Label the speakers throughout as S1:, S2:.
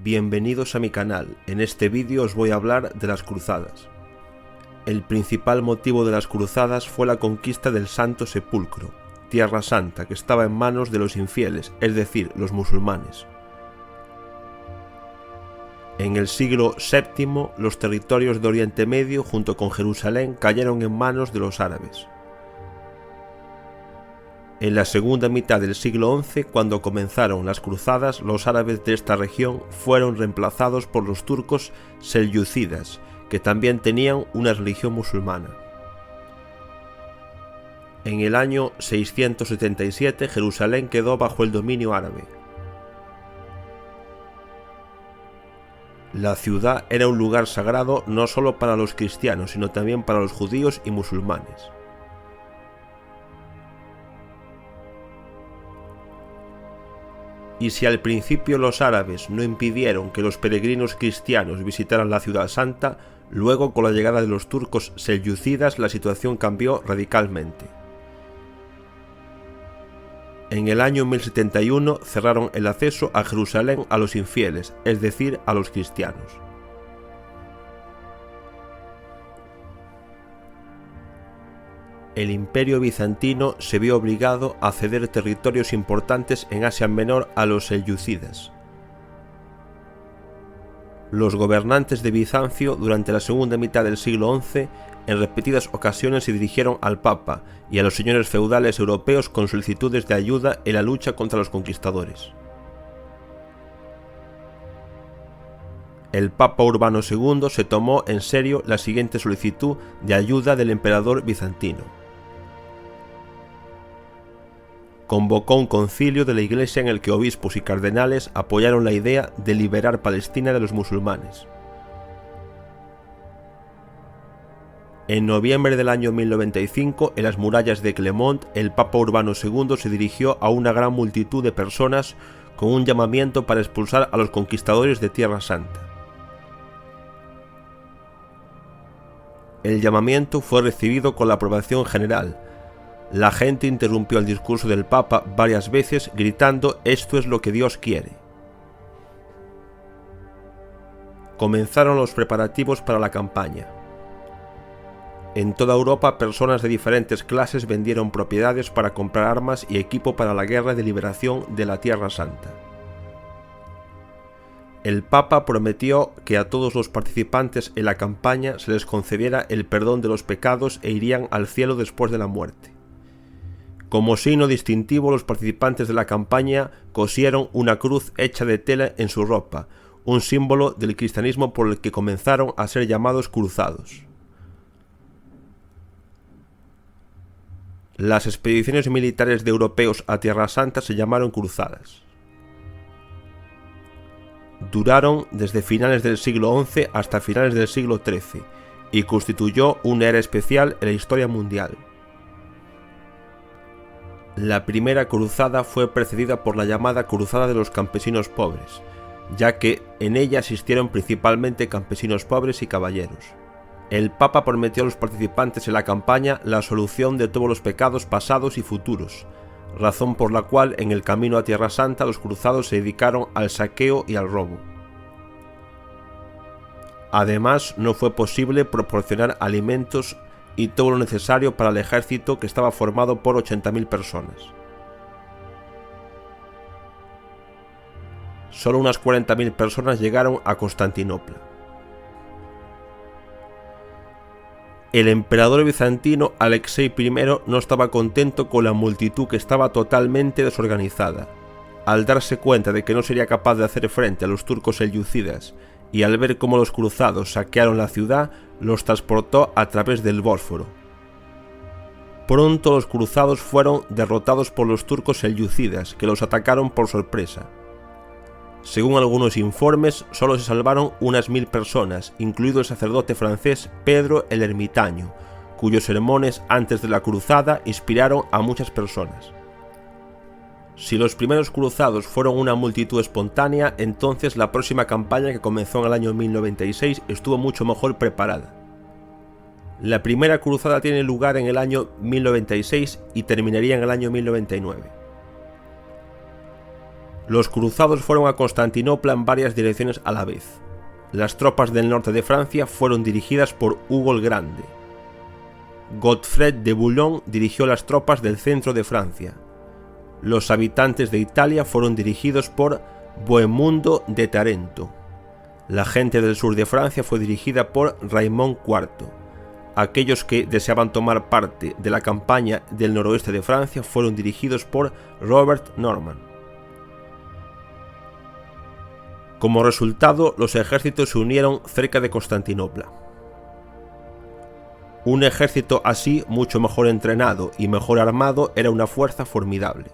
S1: Bienvenidos a mi canal. En este vídeo os voy a hablar de las cruzadas. El principal motivo de las cruzadas fue la conquista del Santo Sepulcro, Tierra Santa, que estaba en manos de los infieles, es decir, los musulmanes. En el siglo VII, los territorios de Oriente Medio, junto con Jerusalén, cayeron en manos de los árabes. En la segunda mitad del siglo XI, cuando comenzaron las cruzadas, los árabes de esta región fueron reemplazados por los turcos selyúcidas, que también tenían una religión musulmana. En el año 677, Jerusalén quedó bajo el dominio árabe. La ciudad era un lugar sagrado no solo para los cristianos, sino también para los judíos y musulmanes. Y si al principio los árabes no impidieron que los peregrinos cristianos visitaran la ciudad santa, luego con la llegada de los turcos selyúcidas la situación cambió radicalmente. En el año 1071 cerraron el acceso a Jerusalén a los infieles, es decir, a los cristianos. El Imperio bizantino se vio obligado a ceder territorios importantes en Asia Menor a los selyúcidas. Los gobernantes de Bizancio durante la segunda mitad del siglo XI en repetidas ocasiones se dirigieron al Papa y a los señores feudales europeos con solicitudes de ayuda en la lucha contra los conquistadores. El Papa Urbano II se tomó en serio la siguiente solicitud de ayuda del emperador bizantino. Convocó un concilio de la Iglesia en el que obispos y cardenales apoyaron la idea de liberar Palestina de los musulmanes. En noviembre del año 1095, en las murallas de Clermont, el Papa Urbano II se dirigió a una gran multitud de personas con un llamamiento para expulsar a los conquistadores de Tierra Santa. El llamamiento fue recibido con la aprobación general. La gente interrumpió el discurso del Papa varias veces gritando «Esto es lo que Dios quiere». Comenzaron los preparativos para la campaña. En toda Europa, personas de diferentes clases vendieron propiedades para comprar armas y equipo para la guerra de liberación de la Tierra Santa. El Papa prometió que a todos los participantes en la campaña se les concediera el perdón de los pecados e irían al cielo después de la muerte. Como signo distintivo, los participantes de la campaña cosieron una cruz hecha de tela en su ropa, un símbolo del cristianismo por el que comenzaron a ser llamados cruzados. Las expediciones militares de europeos a Tierra Santa se llamaron cruzadas. Duraron desde finales del siglo XI hasta finales del siglo XIII y constituyó una era especial en la historia mundial. La primera cruzada fue precedida por la llamada Cruzada de los Campesinos Pobres, ya que en ella asistieron principalmente campesinos pobres y caballeros. El Papa prometió a los participantes en la campaña la solución de todos los pecados pasados y futuros, razón por la cual en el camino a Tierra Santa los cruzados se dedicaron al saqueo y al robo. Además, no fue posible proporcionar alimentos y todo lo necesario para el ejército, que estaba formado por 80.000 personas. Solo unas 40.000 personas llegaron a Constantinopla. El emperador bizantino Alexei I no estaba contento con la multitud, que estaba totalmente desorganizada. Al darse cuenta de que no sería capaz de hacer frente a los turcos selyúcidas y al ver cómo los cruzados saquearon la ciudad, los transportó a través del Bósforo. Pronto los cruzados fueron derrotados por los turcos selyúcidas, que los atacaron por sorpresa. Según algunos informes, solo se salvaron unas 1000 personas, incluido el sacerdote francés Pedro el Ermitaño, cuyos sermones antes de la cruzada inspiraron a muchas personas. Si los primeros cruzados fueron una multitud espontánea, entonces la próxima campaña, que comenzó en el año 1096, estuvo mucho mejor preparada. La primera cruzada tiene lugar en el año 1096 y terminaría en el año 1099. Los cruzados fueron a Constantinopla en varias direcciones a la vez. Las tropas del norte de Francia fueron dirigidas por Hugo el Grande. Godfred de Bouillon dirigió las tropas del centro de Francia. Los habitantes de Italia fueron dirigidos por Bohemundo de Tarento. La gente del sur de Francia fue dirigida por Raymond IV. Aquellos que deseaban tomar parte de la campaña del noroeste de Francia fueron dirigidos por Robert Norman. Como resultado, los ejércitos se unieron cerca de Constantinopla. Un ejército así, mucho mejor entrenado y mejor armado, era una fuerza formidable.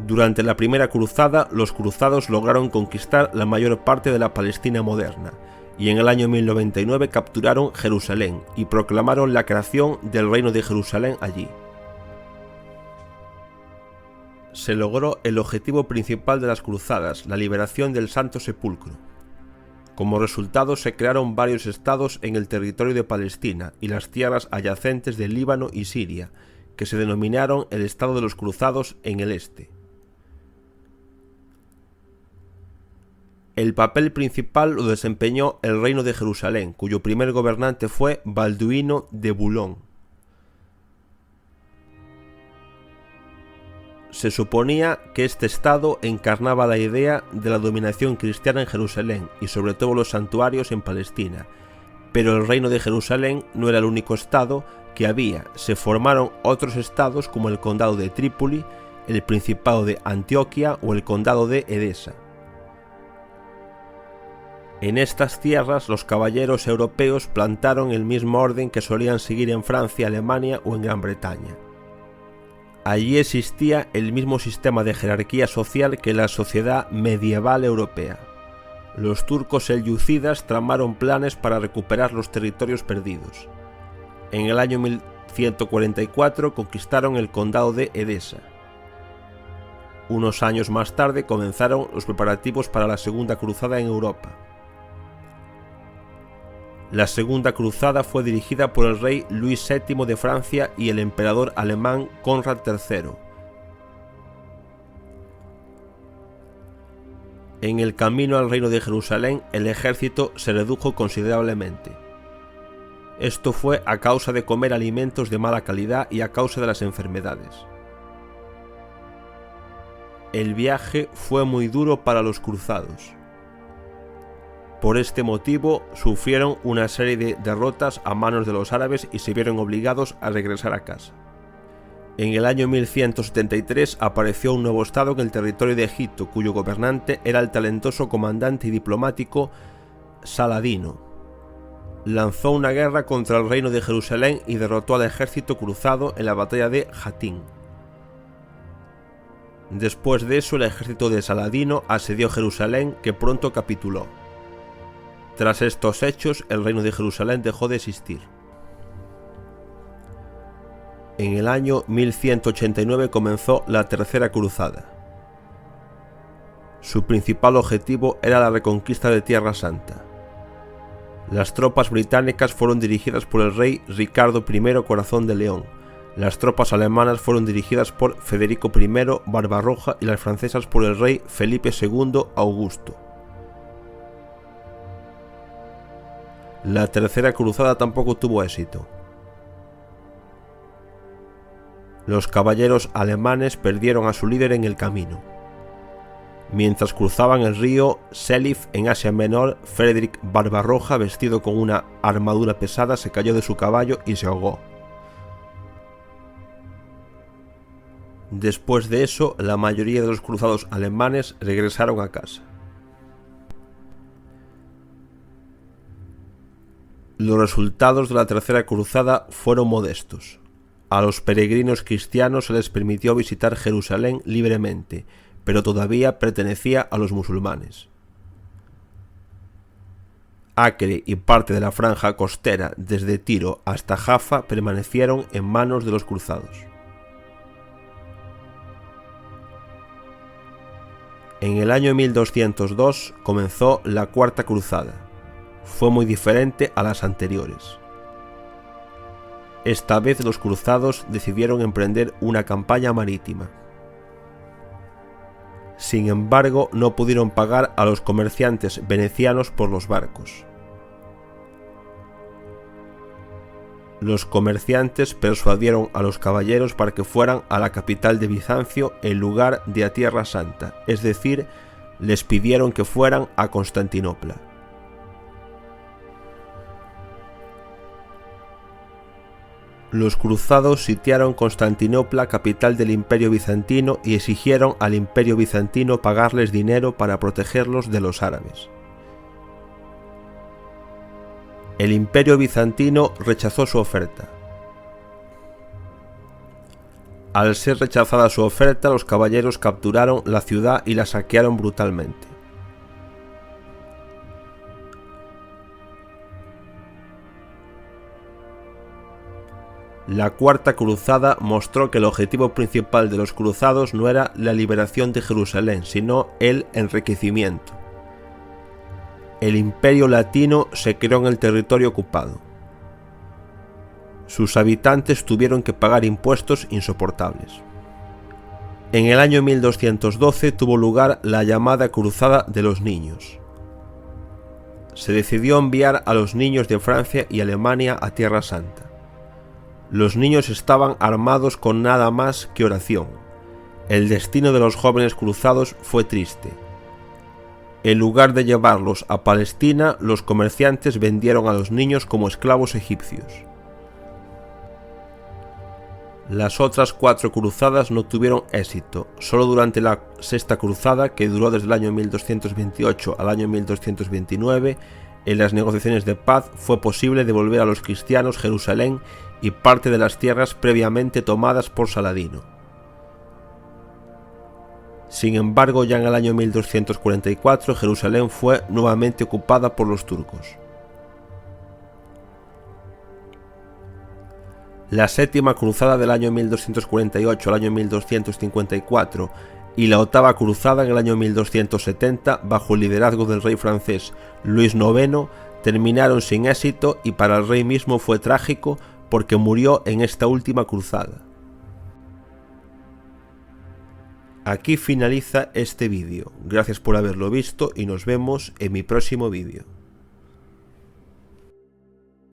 S1: Durante la primera cruzada, los cruzados lograron conquistar la mayor parte de la Palestina moderna, y en el año 1099 capturaron Jerusalén y proclamaron la creación del Reino de Jerusalén allí. Se logró el objetivo principal de las cruzadas, la liberación del Santo Sepulcro. Como resultado se crearon varios estados en el territorio de Palestina y las tierras adyacentes de Líbano y Siria, que se denominaron el Estado de los Cruzados en el este. El papel principal lo desempeñó el Reino de Jerusalén, cuyo primer gobernante fue Balduino de Bouillon. Se suponía que este estado encarnaba la idea de la dominación cristiana en Jerusalén y sobre todo los santuarios en Palestina, pero el Reino de Jerusalén no era el único estado que había. Se formaron otros estados como el Condado de Trípoli, el Principado de Antioquia o el Condado de Edesa. En estas tierras los caballeros europeos plantaron el mismo orden que solían seguir en Francia, Alemania o en Gran Bretaña. Allí existía el mismo sistema de jerarquía social que la sociedad medieval europea. Los turcos selyúcidas tramaron planes para recuperar los territorios perdidos. En el año 1144 conquistaron el condado de Edesa. Unos años más tarde comenzaron los preparativos para la Segunda Cruzada en Europa. La Segunda Cruzada fue dirigida por el rey Luis VII de Francia y el emperador alemán Conrad III. En el camino al Reino de Jerusalén, el ejército se redujo considerablemente. Esto fue a causa de comer alimentos de mala calidad y a causa de las enfermedades. El viaje fue muy duro para los cruzados. Por este motivo, sufrieron una serie de derrotas a manos de los árabes y se vieron obligados a regresar a casa. En el año 1173 apareció un nuevo estado en el territorio de Egipto, cuyo gobernante era el talentoso comandante y diplomático Saladino. Lanzó una guerra contra el reino de Jerusalén y derrotó al ejército cruzado en la batalla de Jatín. Después de eso, el ejército de Saladino asedió Jerusalén, que pronto capituló. Tras estos hechos, el reino de Jerusalén dejó de existir. En el año 1189 comenzó la Tercera Cruzada. Su principal objetivo era la reconquista de Tierra Santa. Las tropas británicas fueron dirigidas por el rey Ricardo I Corazón de León. Las tropas alemanas fueron dirigidas por Federico I Barbarroja y las francesas por el rey Felipe II Augusto. La Tercera Cruzada tampoco tuvo éxito. Los caballeros alemanes perdieron a su líder en el camino. Mientras cruzaban el río Selif en Asia Menor, Frederick Barbarroja, vestido con una armadura pesada, se cayó de su caballo y se ahogó. Después de eso, la mayoría de los cruzados alemanes regresaron a casa. Los resultados de la Tercera Cruzada fueron modestos. A los peregrinos cristianos se les permitió visitar Jerusalén libremente, pero todavía pertenecía a los musulmanes. Acre y parte de la franja costera desde Tiro hasta Jaffa permanecieron en manos de los cruzados. En el año 1202 comenzó la Cuarta Cruzada. Fue muy diferente a las anteriores. Esta vez los cruzados decidieron emprender una campaña marítima. Sin embargo, no pudieron pagar a los comerciantes venecianos por los barcos. Los comerciantes persuadieron a los caballeros para que fueran a la capital de Bizancio en lugar de a Tierra Santa, es decir, les pidieron que fueran a Constantinopla. Los cruzados sitiaron Constantinopla, capital del Imperio Bizantino, y exigieron al Imperio Bizantino pagarles dinero para protegerlos de los árabes. El Imperio Bizantino rechazó su oferta. Al ser rechazada su oferta, los caballeros capturaron la ciudad y la saquearon brutalmente. La Cuarta Cruzada mostró que el objetivo principal de los cruzados no era la liberación de Jerusalén, sino el enriquecimiento. El Imperio Latino se creó en el territorio ocupado. Sus habitantes tuvieron que pagar impuestos insoportables. En el año 1212 tuvo lugar la llamada Cruzada de los Niños. Se decidió enviar a los niños de Francia y Alemania a Tierra Santa. Los niños estaban armados con nada más que oración. El destino de los jóvenes cruzados fue triste. En lugar de llevarlos a Palestina, los comerciantes vendieron a los niños como esclavos egipcios. Las otras 4 cruzadas no tuvieron éxito. Solo durante la Sexta Cruzada, que duró desde el año 1228 al año 1229, en las negociaciones de paz fue posible devolver a los cristianos Jerusalén y parte de las tierras previamente tomadas por Saladino. Sin embargo, ya en el año 1244 Jerusalén fue nuevamente ocupada por los turcos. La Séptima Cruzada del año 1248 al año 1254 y la Octava Cruzada en el año 1270, bajo el liderazgo del rey francés Luis IX, terminaron sin éxito y para el rey mismo fue trágico porque murió en esta última cruzada. Aquí finaliza este vídeo. Gracias por haberlo visto y nos vemos en mi próximo vídeo.